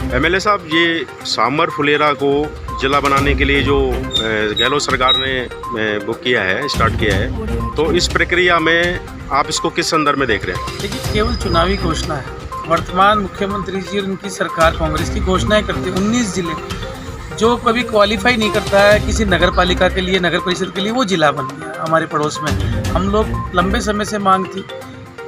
MLA साहब, ये सामर फुलेरा को जिला बनाने के लिए जो गहलोत सरकार ने बुक किया है, स्टार्ट किया है, तो इस प्रक्रिया में आप इसको किस संदर्भ में देख रहे हैं? देखिए, केवल चुनावी घोषणा है। वर्तमान मुख्यमंत्री जी और उनकी सरकार कांग्रेस की घोषणाएं करती है। 19 जिले जो कभी क्वालिफाई नहीं करता है किसी नगर पालिका के लिए, नगर परिषद के लिए, वो जिला बन गया हमारे पड़ोस में। हम लोग लंबे समय से मांग थी।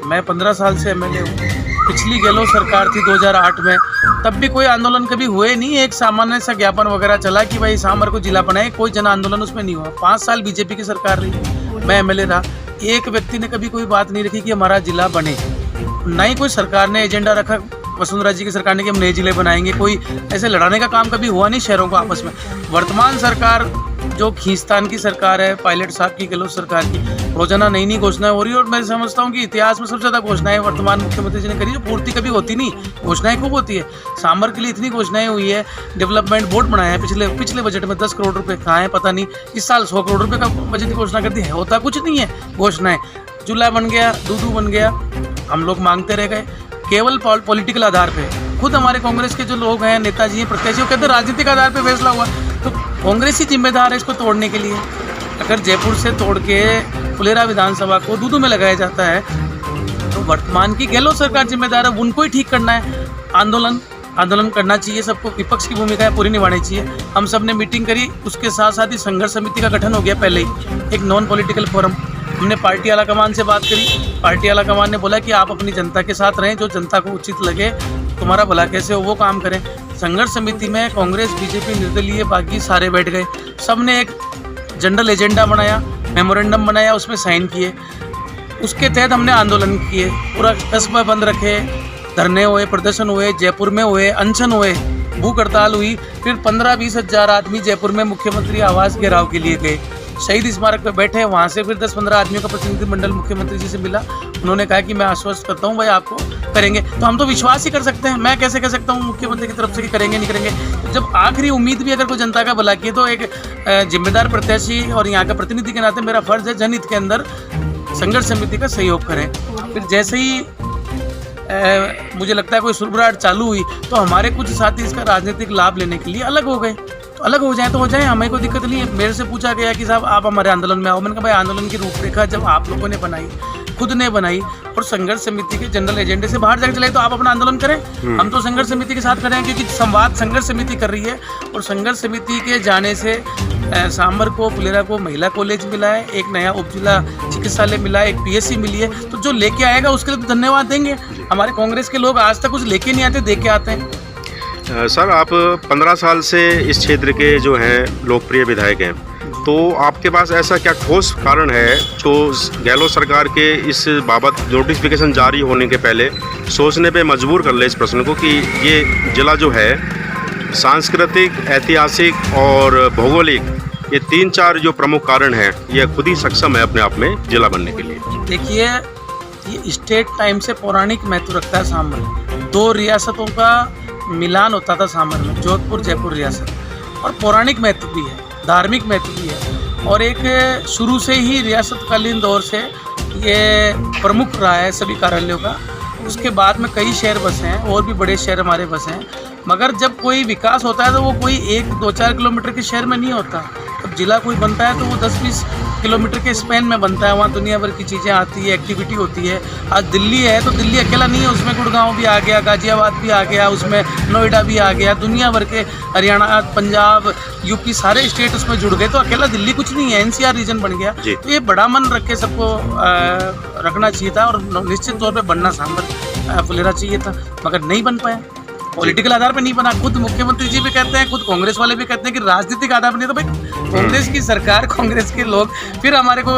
मैं 15 साल से एमएलए हूँ। पिछली गहलोत सरकार थी 2008 में, तब भी कोई आंदोलन कभी हुए नहीं। एक सामान्य सा ज्ञापन वगैरह चला कि भाई सामर को जिला बनाए, कोई जन आंदोलन उसमें नहीं हुआ। 5 साल बीजेपी की सरकार रही, मैं एमएलए रहा, एक व्यक्ति ने कभी कोई बात नहीं रखी कि हमारा जिला बने। ना ही कोई सरकार ने एजेंडा रखा वसुंधरा जी की सरकार ने कि हम नए जिले बनाएंगे। कोई ऐसे लड़ाने का काम कभी हुआ नहीं शहरों को आपस में। वर्तमान सरकार जो खींचतान की सरकार है, पायलट साहब की, गहलोत सरकार की, रोजाना नई नई घोषणाएं हो रही है। और मैं समझता हूँ कि इतिहास में सबसे ज़्यादा घोषणाएं वर्तमान मुख्यमंत्री जी ने करी, जो पूर्ति कभी होती नहीं। घोषणाएं खूब होती है। सामर के लिए इतनी घोषणाएं हुई है। डेवलपमेंट बोर्ड बनाया है पिछले बजट में, 10 करोड़ रुपये कहाँ है पता नहीं। इस साल 100 करोड़ रुपये का बजट की घोषणा कर दी है, होता कुछ नहीं है। घोषणाएं, चूल्हा बन गया, दूधू बन गया, हम लोग मांगते रह गए केवल पॉलिटिकल आधार पे। खुद हमारे कांग्रेस के जो लोग हैं, नेताजी हैं, प्रत्याशी, वो कहते हैं राजनीतिक आधार पे फैसला हुआ। तो कांग्रेस ही जिम्मेदार है इसको तोड़ने के लिए। अगर जयपुर से तोड़ के फुलेरा विधानसभा को दूधू में लगाया जाता है तो वर्तमान की गहलोत सरकार जिम्मेदार है, उनको ही ठीक करना है। आंदोलन करना चाहिए सबको, विपक्ष की भूमिका है पूरी निभानी चाहिए। हम सब ने मीटिंग करी, उसके साथ साथ ही संघर्ष समिति का गठन हो गया पहले ही, एक नॉन पॉलिटिकल फोरम। हमने पार्टी आलाकमान से बात करी। पार्टी आलाकमान ने बोला कि आप अपनी जनता के साथ रहें, जो जनता को उचित लगे, तुम्हारा भला कैसे हो वो काम करें। संघर्ष समिति में कांग्रेस, बीजेपी, निर्दलीय, बागी सारे बैठ गए। सब ने एक जनरल एजेंडा बनाया, मेमोरेंडम बनाया, उसमें साइन किए। उसके तहत हमने आंदोलन किए, पूरा कस्बा बंद रखे, धरने हुए, प्रदर्शन हुए, जयपुर में हुए, अनशन हुए, भूख हड़ताल हुई। फिर 15-20 हज़ार आदमी जयपुर में मुख्यमंत्री आवास घेराव के लिए गए। शहीद स्मारक पे बैठे, वहाँ से फिर 10-15 आदमियों का प्रतिनिधिमंडल मुख्यमंत्री जी से मिला। उन्होंने कहा कि मैं आश्वस्त करता हूँ भाई आपको करेंगे। तो हम तो विश्वास ही कर सकते हैं। मैं कैसे कह सकता हूँ मुख्यमंत्री की तरफ से कि करेंगे नहीं करेंगे। जब आखिरी उम्मीद भी अगर कोई जनता का भला की, तो एक जिम्मेदार प्रत्याशी और यहाँ का प्रतिनिधि के नाते मेरा फर्ज है जनहित के अंदर संघर्ष समिति का सहयोग करें। फिर जैसे ही मुझे लगता है कोई सुरबराहट चालू हुई तो हमारे कुछ साथी इसका राजनीतिक लाभ लेने के लिए अलग हो गए। तो अलग हो जाए तो हो जाए, हमें कोई दिक्कत नहीं है। मेरे से पूछा गया कि साहब आप हमारे आंदोलन में आओ। मैंने कहा भाई आंदोलन की रूपरेखा जब आप लोगों ने बनाई, खुद ने बनाई और संघर्ष समिति के जनरल एजेंडे से बाहर जाकर चलाई, तो आप अपना आंदोलन करें। हम तो संघर्ष समिति के साथ करें, क्योंकि संवाद संघर्ष समिति कर रही है। और संघर्ष समिति के जाने से सामर को, फुलेरा को महिला कॉलेज मिला है, एक नया उप जिला चिकित्सालय मिला है, एक पीएससी मिली है। तो जो लेके आएगा उसके लिए तो धन्यवाद देंगे। हमारे कांग्रेस के लोग आज तक कुछ लेके नहीं आते, दे के आते हैं। सर, आप 15 साल से इस क्षेत्र के जो हैं लोकप्रिय विधायक हैं, तो आपके पास ऐसा क्या ठोस कारण है जो गहलोत सरकार के इस बाबत नोटिफिकेशन जारी होने के पहले सोचने पे मजबूर कर ले इस प्रश्न को कि ये जिला जो है सांस्कृतिक, ऐतिहासिक और भौगोलिक, ये 3-4 जो प्रमुख कारण हैं, ये खुद ही सक्षम है अपने आप में जिला बनने के लिए? देखिए, ये स्टेट टाइम से पौराणिक महत्व रखता है सामर। 2 रियासतों का मिलान होता था सामर में, जोधपुर जयपुर रियासत। और पौराणिक महत्व भी है, धार्मिक महत्व भी है। और एक शुरू से ही रियासतकालीन दौर से ये प्रमुख रहा है सभी कार्यालयों का। उसके बाद में कई शहर बसे हैं, और भी बड़े शहर हमारे बसे हैं। मगर जब कोई विकास होता है तो वो कोई 1-2-4 किलोमीटर के शहर में नहीं होता। जब जिला कोई बनता है तो वो 10-20 किलोमीटर के स्पैन में बनता है। वहाँ दुनिया भर की चीज़ें आती है, एक्टिविटी होती है। आज दिल्ली है तो दिल्ली अकेला नहीं है, उसमें गुड़गांव भी आ गया, गाजियाबाद भी आ गया, उसमें नोएडा भी आ गया, दुनिया भर के हरियाणा, पंजाब, यूपी सारे स्टेट उसमें जुड़ गए। तो अकेला दिल्ली कुछ नहीं है, एनसीआर रीजन बन गया। तो ये बड़ा मन रख के सबको रखना चाहिए था, और निश्चित तौर पर बनना सामर फुलेरा चाहिए था, मगर नहीं बन पाया। पॉलिटिकल आधार पे नहीं बना। खुद मुख्यमंत्री जी भी कहते हैं, खुद कांग्रेस वाले भी कहते हैं कि राजनीतिक आधार पे नहीं। तो भाई कांग्रेस की सरकार, कांग्रेस के लोग, फिर हमारे को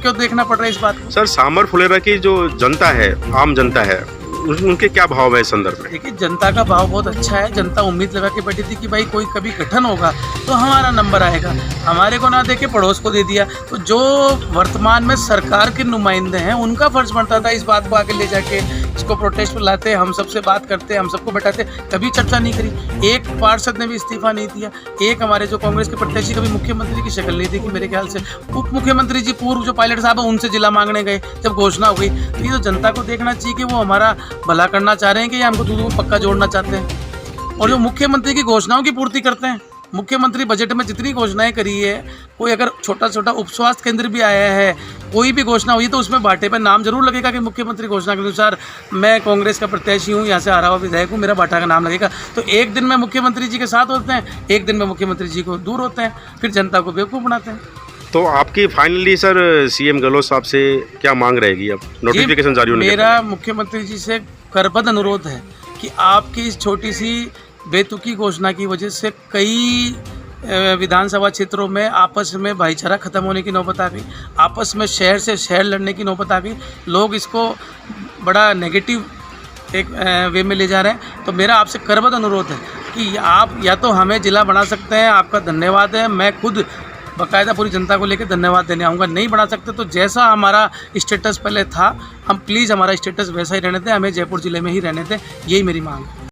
क्यों देखना पड़ रहा है इस बात को? सर, सामर फुलेरा की जो जनता है, आम जनता है, उनके क्या भाव है इस संदर्भ में? देखिए, जनता का भाव बहुत अच्छा है। जनता उम्मीद लगा के बैठी थी कि भाई कोई कभी गठन होगा तो हमारा नंबर आएगा। हमारे को ना दे के पड़ोस को दे दिया। तो जो वर्तमान में सरकार के नुमाइंदे हैं, उनका फर्ज बनता था इस बात को आगे ले जाके इसको प्रोटेस्ट में लाते, हम सबसे बात करते, हम सबको बैठाते। कभी चर्चा नहीं करी। एक पार्षद ने भी इस्तीफा नहीं दिया। एक हमारे जो कांग्रेस के प्रत्याशी कभी मुख्यमंत्री की शक्ल नहीं देखी। मेरे ख्याल से उप मुख्यमंत्री जी पूर्व जो पायलट साहब है, उनसे जिला मांगने गए जब घोषणा हो गई। तो ये तो जनता को देखना चाहिए कि वो हमारा भला करना चाह रहे हैं कि या हमको दूध को पक्का जोड़ना चाहते हैं। और जो मुख्यमंत्री की घोषणाओं की पूर्ति करते हैं। मुख्यमंत्री बजट में जितनी घोषणाएं करी है, कोई अगर छोटा छोटा उप स्वास्थ्य केंद्र भी आया है, कोई भी घोषणा हुई तो उसमें बाटे पे नाम जरूर लगेगा कि मुख्यमंत्री घोषणा के अनुसार मैं कांग्रेस का प्रत्याशी हूँ, यहाँ से आ रहा हुआ विधायक हूँ, मेरा बाटा का नाम लगेगा। तो एक दिन में मुख्यमंत्री जी के साथ होते हैं, एक दिन में मुख्यमंत्री जी को दूर होते हैं, फिर जनता को बेवकूफ़ बनाते हैं। तो आपकी फाइनली सर सीएम गहलोत साहब से क्या मांग रहेगी अब नोटिफिकेशन जारी होने के मेरा मुख्यमंत्री जी से करबद्ध अनुरोध है कि आपकी इस छोटी सी बेतुकी घोषणा की वजह से कई विधानसभा क्षेत्रों में आपस में भाईचारा खत्म होने की नौबत आ गई, आपस में शहर से शहर लड़ने की नौबत आ गई। लोग इसको बड़ा नेगेटिव एक वे में ले जा रहे हैं। तो मेरा आपसे करबद्ध अनुरोध है कि आप या तो हमें जिला बना सकते हैं, आपका धन्यवाद है, मैं खुद बाकायदा पूरी जनता को लेकर धन्यवाद देने आऊँगा। नहीं बना सकते तो जैसा हमारा स्टेटस पहले था, हम प्लीज़ हमारा स्टेटस वैसा ही रहने दें, हमें जयपुर ज़िले में ही रहने दें, यही मेरी मांग है।